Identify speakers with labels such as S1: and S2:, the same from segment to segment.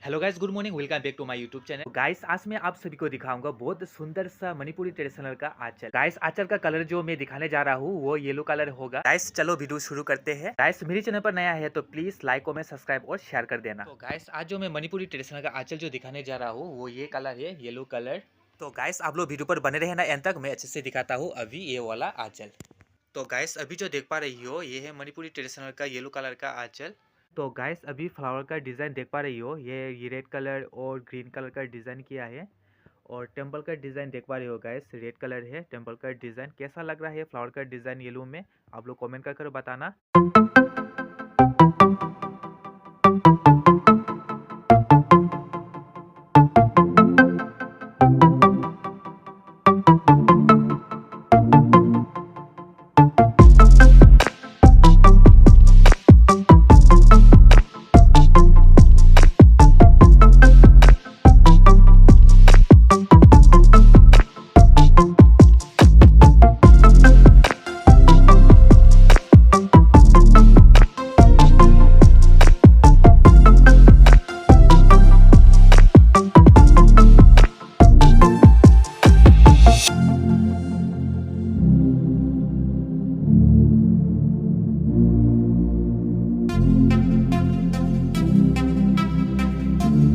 S1: Hello guys, good morning. Welcome back to my YouTube channel. Guys, आज मैं आप सभी को दिखाऊंगा बहुत सुंदर सा मणिपुरी ट्रेडिशनल का आंचल। गाइस, आंचल का कलर जो मैं दिखाने जा रहा हूँ वो येलो कलर होगा। गाइस, चलो वीडियो शुरू करते हैं। गाइस, मेरे चैनल पर नया है तो प्लीज लाइक, कमेंट, सब्सक्राइब और शेयर कर देना। तो गाइस, आज जो मैं मणिपुरी ट्रेडिशनल का आंचल जो दिखाने जा रहा हूँ वो ये कलर है, येलो कलर। तो गाइस, आप लोग वीडियो पर बने रहे ना एंड तक, मैं अच्छे से दिखाता हूँ अभी ये वाला आंचल। तो गाइस, अभी जो देख पा रही हो ये है मणिपुरी ट्रेडिशनल का येलो कलर का आंचल। तो गाइस, अभी फ्लावर का डिज़ाइन देख पा रही हो, ये रेड कलर और ग्रीन कलर का डिज़ाइन किया है। और टेम्पल का डिज़ाइन देख पा रही हो गाइस, रेड कलर है टेम्पल का डिज़ाइन। कैसा लग रहा है फ्लावर का डिज़ाइन येलो में, आप लोग कमेंट कर बताना।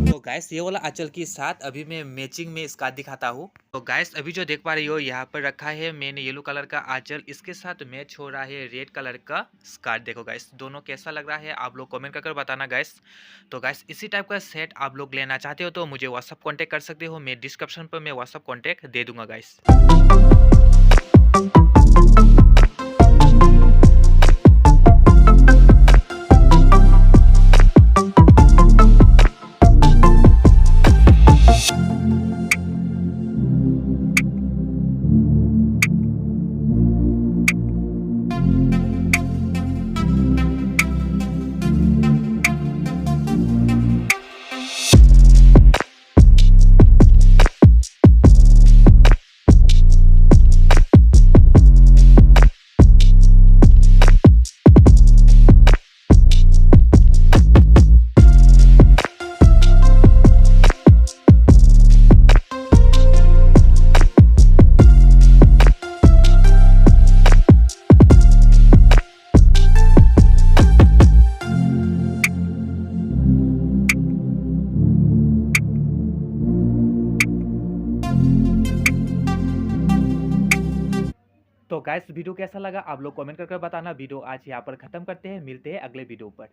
S1: तो गैस, ये वाला आंचल के साथ अभी मैं मैचिंग में इसका दिखाता हूँ। तो गैस, अभी जो देख पा रही हो यहाँ पर रखा है मैंने येलो कलर का आंचल, इसके साथ मैच हो रहा है रेड कलर का स्कार्ट। देखो गैस, दोनों कैसा लग रहा है आप लोग कमेंट कर बताना गैस। तो गैस, इसी टाइप का सेट आप लोग लेना चाहते हो तो मुझे व्हाट्सअप कॉन्टेक्ट कर सकते हो। मैं डिस्क्रिप्शन पर मैं व्हाट्सअप कॉन्टेक्ट दे दूंगा गैस। तो गाइस, वीडियो कैसा लगा आप लोग कमेंट करके बताना। वीडियो आज यहाँ पर खत्म करते हैं, मिलते हैं अगले वीडियो पर।